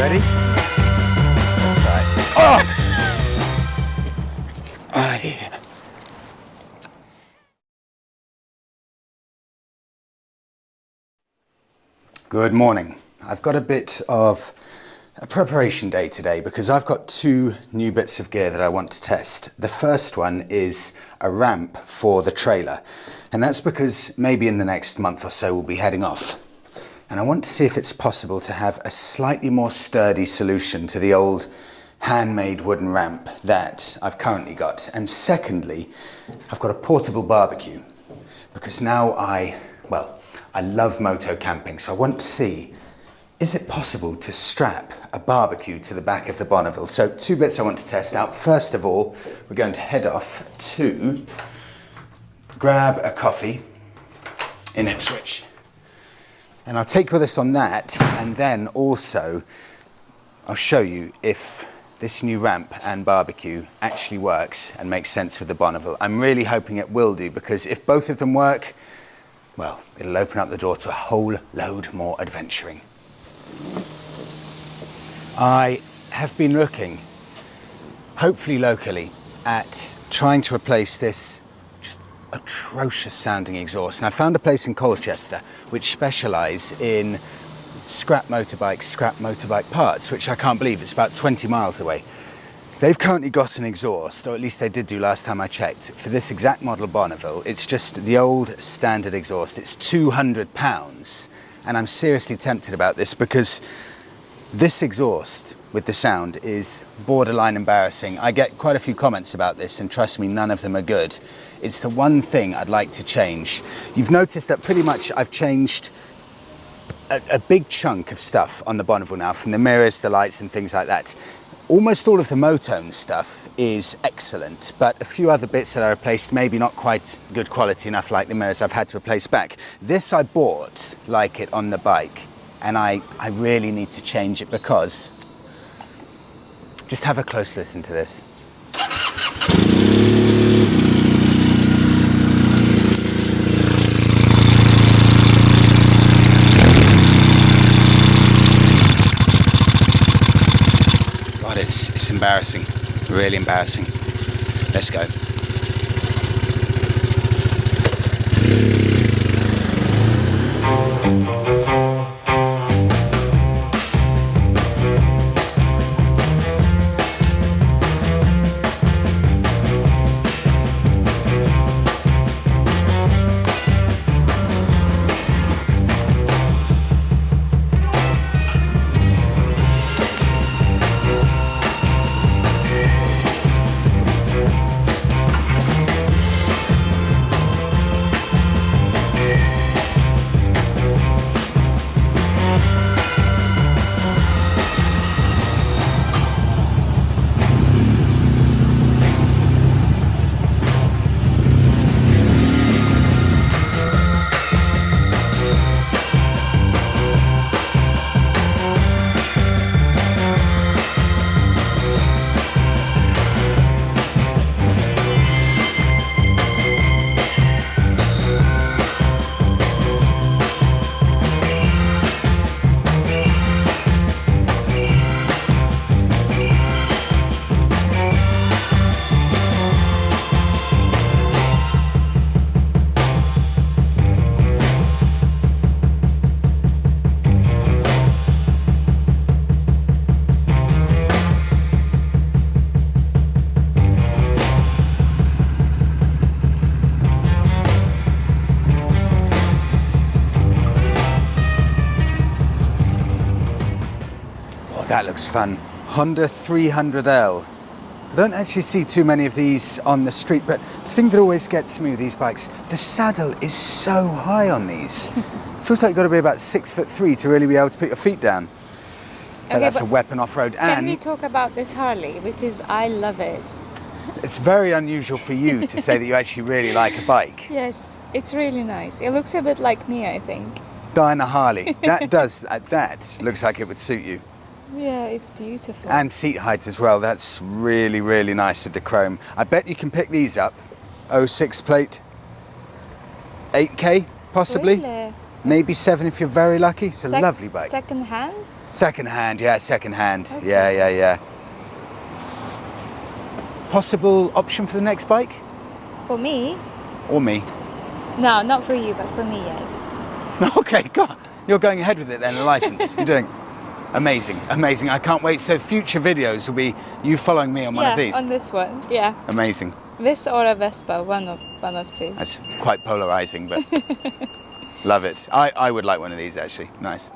Ready? Let's try it. Oh! Yeah. Good morning. I've got a bit of a preparation day today because I've got two new bits of gear that I want to test. The first one is a ramp for the trailer, and that's because maybe in the next month or so we'll be heading off. And I want to see if it's possible to have a slightly more sturdy solution to the old handmade wooden ramp that I've currently got. And secondly, I've got a portable barbecue because now I love moto camping, so I want to see, is it possible to strap a barbecue to the back of the Bonneville? So two bits I want to test out. First of all, we're going to head off to grab a coffee in Ipswich. And I'll take with us on that, and then also I'll show you if this new ramp and barbecue actually works and makes sense with the Bonneville. I'm really hoping it will do, because if both of them work, well, it'll open up the door to a whole load more adventuring. I have been looking, hopefully locally, at trying to replace this just atrocious sounding exhaust. And I found a place in Colchester which specialise in scrap motorbike parts, which I can't believe. It's about 20 miles away. They've currently got an exhaust, or at least they did do last time I checked, for this exact model Bonneville. It's just the old standard exhaust. It's £200, and I'm seriously tempted about this because this exhaust with the sound is borderline embarrassing. I get quite a few comments about this, and trust me, none of them are good. It's the one thing I'd like to change. You've noticed that pretty much I've changed a big chunk of stuff on the Bonneville now, from the mirrors, the lights and things like that. Almost all of the Motone stuff is excellent, but a few other bits that I replaced, maybe not quite good quality enough, like the mirrors, I've had to replace back. This I bought like it on the bike, and I really need to change it because, just have a close listen to this. It's embarrassing, really embarrassing. Let's go. That looks fun. Honda 300L. I don't actually see too many of these on the street, but the thing that always gets me with these bikes, the saddle is so high on these. Feels like you've got to be about 6'3" to really be able to put your feet down. Okay, that's a weapon off-road. Can we talk about this Harley? Because I love it. It's very unusual for you to say that you actually really like a bike. Yes, it's really nice. It looks a bit like me, I think. Dinah Harley. That looks like it would suit you. Yeah, it's beautiful. And seat height as well. That's really, really nice with the chrome. I bet you can pick these up. 06 plate, 8K possibly. Really? maybe 7 if you're very lucky. It's a lovely bike. Second hand? Second hand, yeah, second hand. Okay. Yeah. Possible option for the next bike? For me? Or me? No, not for you, but for me, yes. Okay, God, you're going ahead with it then, the license. You're doing amazing. I can't wait. So future videos will be you following me on one of these? Yeah, on this one, yeah. Amazing. This or a Vespa, one of two. That's quite polarizing, but love it. I would like one of these actually. Nice.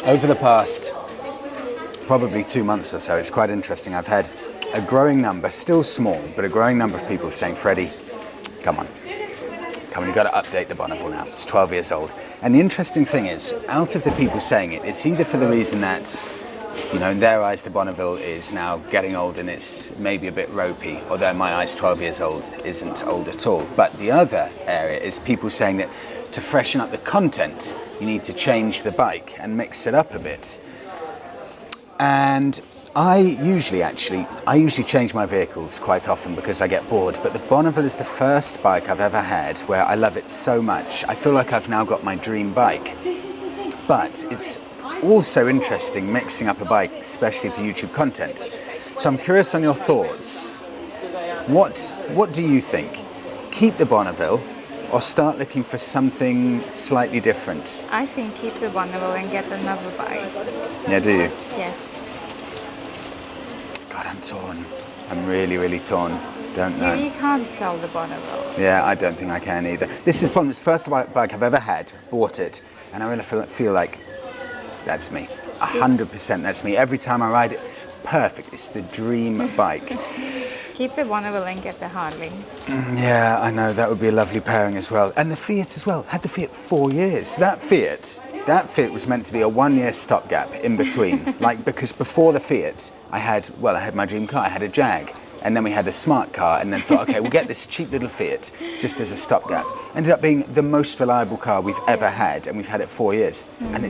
Over the past probably 2 months or so, it's quite interesting. I've had a growing number, still small, but a growing number of people saying, Freddie, come on, you've got to update the Bonneville now. It's 12 years old. And the interesting thing is, out of the people saying it, it's either for the reason that, you know, in their eyes, the Bonneville is now getting old and it's maybe a bit ropey, although in my eyes, 12 years old isn't old at all. But the other area is people saying that to freshen up the content, you need to change the bike and mix it up a bit. And I usually change my vehicles quite often because I get bored, but the Bonneville is the first bike I've ever had where I love it so much. I feel like I've now got my dream bike. But it's also interesting mixing up a bike, especially for YouTube content. So I'm curious on your thoughts. What do you think? Keep the Bonneville or start looking for something slightly different? I think keep the Bonneville and get another bike. Yeah, do you? Yes. God, I'm torn. I'm really torn. Don't know. You can't sell the Bonneville. Yeah, I don't think I can either. This is the first bike I've ever had, bought it, and I really feel like that's me. 100% that's me. Every time I ride it, perfect. It's the dream bike. Keep the Bonneville and get the Harley. Yeah, I know, that would be a lovely pairing as well. And the Fiat as well. Had the Fiat 4 years. That Fiat was meant to be a 1-year stopgap in between. Like, because before the Fiat, I had my dream car. I had a Jag. And then we had a smart car, and then thought, okay, we'll get this cheap little Fiat just as a stopgap. Ended up being the most reliable car we've ever had, and we've had it 4 years. And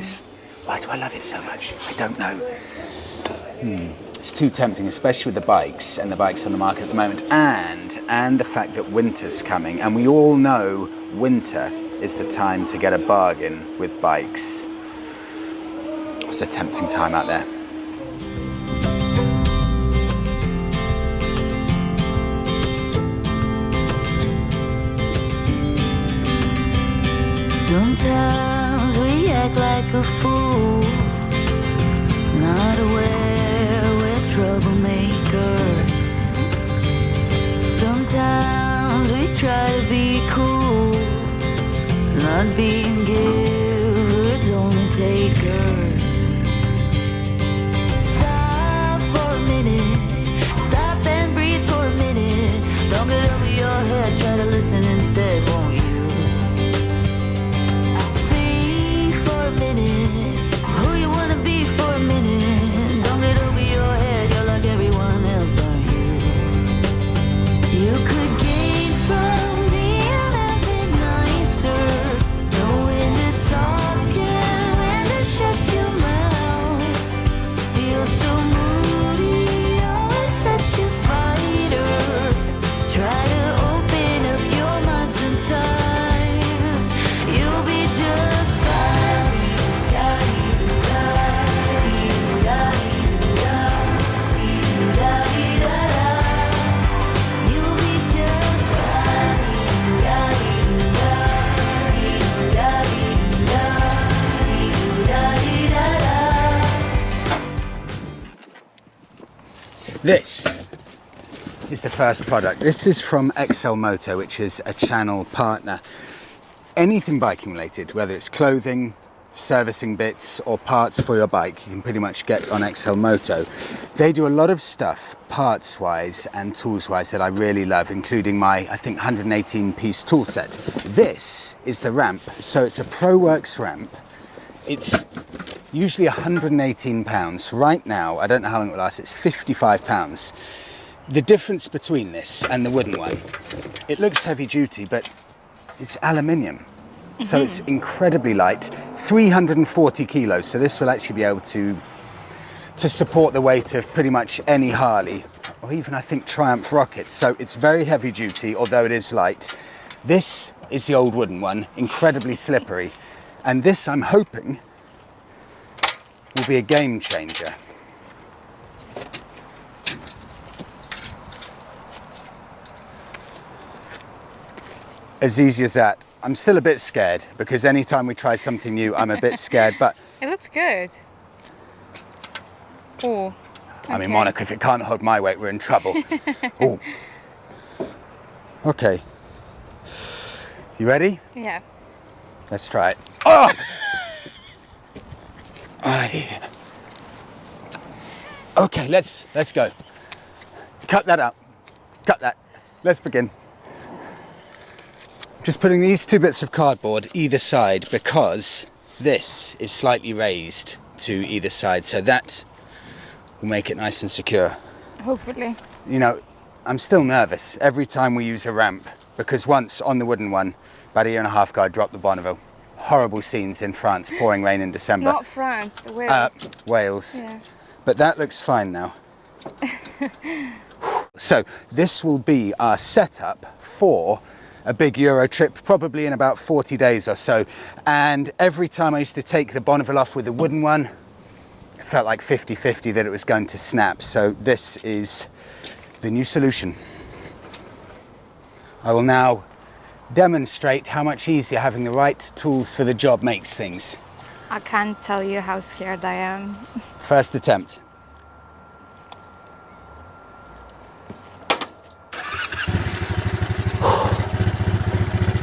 why do I love it so much? I don't know. It's too tempting, especially with the bikes and the bikes on the market at the moment, and the fact that winter's coming, and we all know winter is the time to get a bargain with bikes. It's a tempting time out there. Sometimes we act like a fool, not aware we're troublemakers. Sometimes we try to be cool, not being givers, only takers. Stop for a minute, stop and breathe for a minute. Don't get over your head, try to listen instead, won't you? Who you wanna be for a minute? Don't get over your head, you're like everyone else, aren't you? You could gain from being a bit nicer, know when to talk and when to shut your mouth. You're so moody, always such a fighter. Try to open up your mind sometimes. This is the first product. This is from XLMOTO, which is a channel partner. Anything biking related, whether it's clothing, servicing bits or parts for your bike, you can pretty much get on XLMOTO. They do a lot of stuff parts wise and tools wise that I really love, including my, I think, 118 piece tool set. This is the ramp. So it's a ProWorks ramp. It's usually £118. Right now, I don't know how long it will last, it's £55. The difference between this and the wooden one, it looks heavy duty, but it's aluminium. So it's incredibly light, 340 kilos. So this will actually be able to support the weight of pretty much any Harley, or even I think Triumph Rocket. So it's very heavy duty, although it is light. This is the old wooden one, incredibly slippery. And this, I'm hoping, will be a game changer. As easy as that. I'm still a bit scared because anytime we try something new, I'm a bit scared, but... It looks good. Oh. I mean, Monica, if it can't hold my weight, we're in trouble. Oh. Okay. You ready? Yeah. Let's try it. Oh! Aye. Okay, let's go. Cut that out. Cut that. Let's begin. Just putting these two bits of cardboard either side because this is slightly raised to either side, so that will make it nice and secure. Hopefully. You know, I'm still nervous every time we use a ramp because once on the wooden one, about a year and a half ago, I dropped the Bonneville. Horrible scenes in France, pouring rain in December. Not France, Wales. Wales. Yeah. But that looks fine now. So this will be our setup for a big Euro trip, probably in about 40 days or so. And every time I used to take the Bonneville off with the wooden one, it felt like 50-50 that it was going to snap. So this is the new solution. I will now demonstrate how much easier having the right tools for the job makes things. I can't tell you how scared I am. First attempt.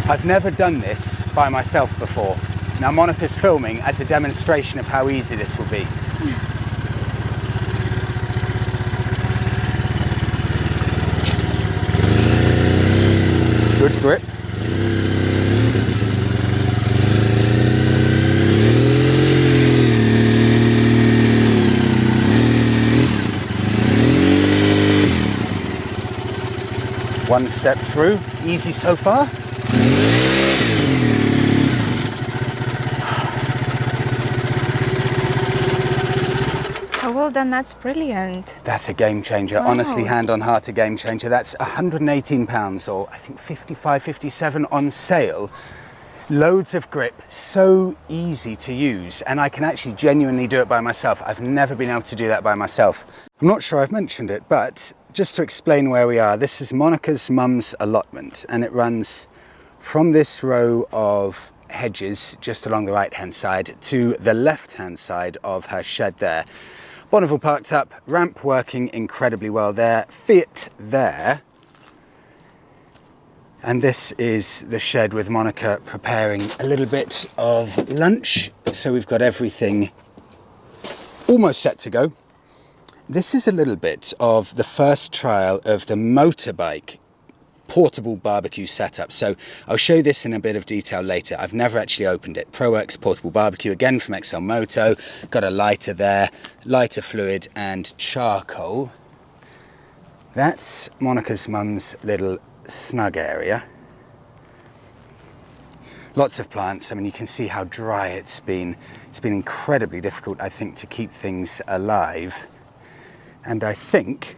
I've never done this by myself before. Now Monica's filming as a demonstration of how easy this will be. Good grip. One step through, easy so far. Oh, well then that's brilliant. That's a game changer. Wow. Honestly, hand on heart, a game changer. That's £118 or I think 55, 57 on sale. Loads of grip, so easy to use, and I can actually genuinely do it by myself. I've never been able to do that by myself. I'm not sure I've mentioned it, but just to explain where we are, this is Monica's mum's allotment, and it runs from this row of hedges just along the right-hand side to the left-hand side of her shed there. Bonneville parked up, ramp working incredibly well there, Fiat there. And this is the shed with Monica preparing a little bit of lunch. So we've got everything almost set to go. This is a little bit of the first trial of the Motorbike portable barbecue setup. So I'll show this in a bit of detail later. I've never actually opened it. ProWorks portable barbecue, again from XLMOTO. Got a lighter there, lighter fluid and charcoal. That's Monica's mum's little snug area. Lots of plants. I mean, you can see how dry it's been. It's been incredibly difficult, I think, to keep things alive. And I think,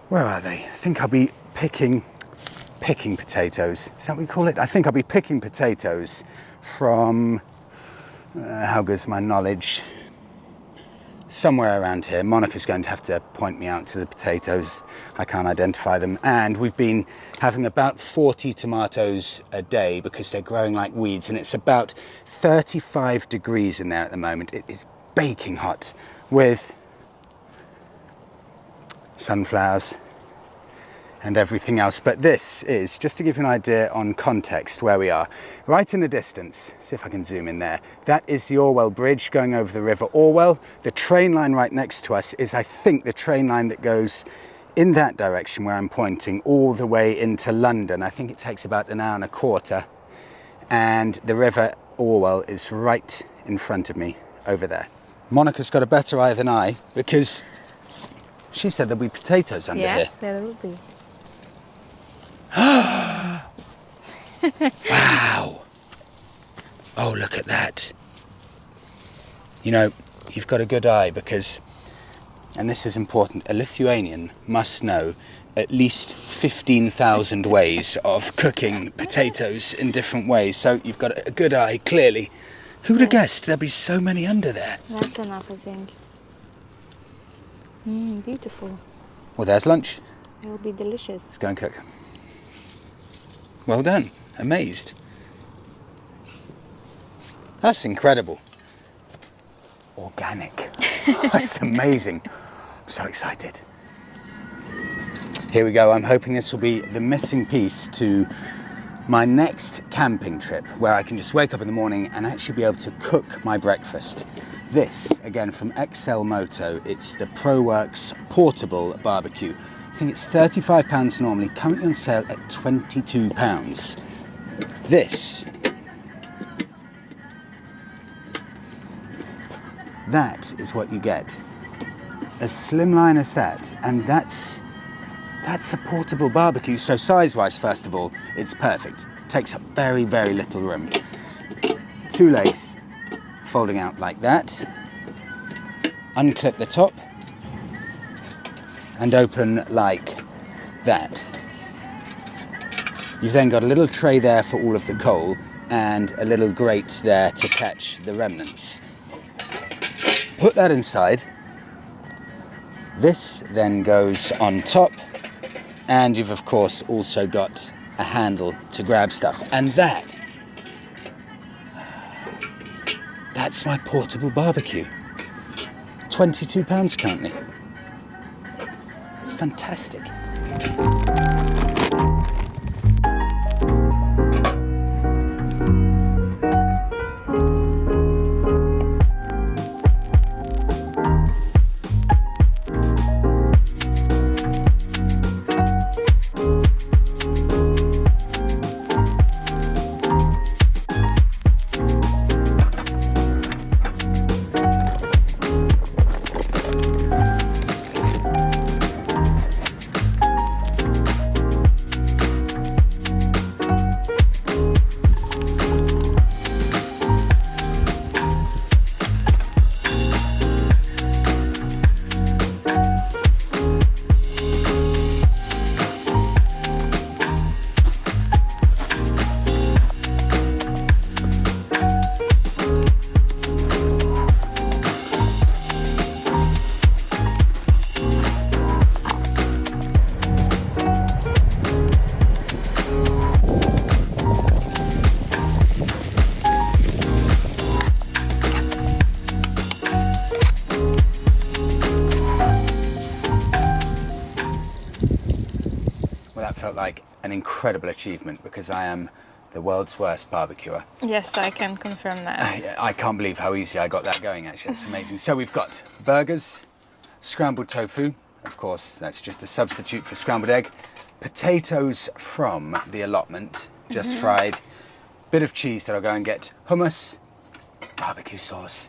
where are they? I think I'll be picking potatoes. Is that what we call it? I think I'll be picking potatoes from, how goes my knowledge? Somewhere around here. Monica's going to have to point me out to the potatoes. I can't identify them. And we've been having about 40 tomatoes a day because they're growing like weeds, and it's about 35 degrees in there at the moment. It is baking hot with sunflowers and everything else. But this is, just to give you an idea on context where we are, right in the distance, see if I can zoom in there, that is the Orwell Bridge going over the River Orwell. The train line right next to us is, I think, the train line that goes in that direction where I'm pointing all the way into London. I think it takes about an hour and a quarter, and the River Orwell is right in front of me over there. Monica's got a better eye than I, because she said there'll be potatoes under here. Yes, there will be. Wow. Oh, look at that. You know, you've got a good eye because, and this is important, a Lithuanian must know at least 15,000 ways of cooking potatoes in different ways. So you've got a good eye, clearly. Who would have guessed there'd be so many under there? That's enough, I think. Beautiful. Well, there's lunch. It'll be delicious. Let's go and cook. Well done. Amazed. That's incredible. Organic. That's amazing. I'm so excited. Here we go. I'm hoping this will be the missing piece to my next camping trip, where I can just wake up in the morning and actually be able to cook my breakfast. This, again, from XLMOTO. It's the ProWorks portable barbecue. I think it's £35 normally, currently on sale at £22. This, that is what you get. As slimline as that, and that's a portable barbecue. So size-wise, first of all, it's perfect. Takes up very, very little room. 2 legs folding out like that. Unclip the top and open like that. You've then got a little tray there for all of the coal and a little grate there to catch the remnants. Put that inside. This then goes on top, and you've of course also got a handle to grab stuff. And that's my portable barbecue. £22 currently. It's fantastic. Felt like an incredible achievement, because I am the world's worst barbecuer. Yes, I can confirm that. I can't believe how easy I got that going, actually. It's amazing. So we've got burgers, scrambled tofu, of course, that's just a substitute for scrambled egg, potatoes from the Allotment, just fried, bit of cheese that I'll go and get, hummus, barbecue sauce.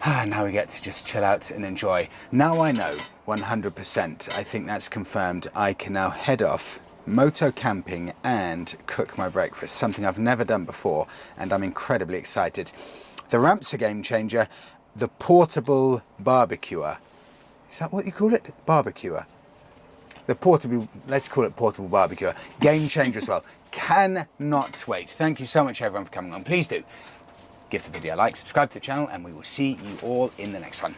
Now we get to just chill out and enjoy. Now I know 100%, I think that's confirmed, I can now head off moto camping and cook my breakfast, something I've never done before, and I'm incredibly excited. The ramp's a game changer. The portable barbecuer, is that what you call it? Barbecuer. The portable, let's call it portable barbecuer. Game changer as well. Cannot wait. Thank you so much everyone for coming on. Please do give the video a like, subscribe to the channel, and we will see you all in the next one.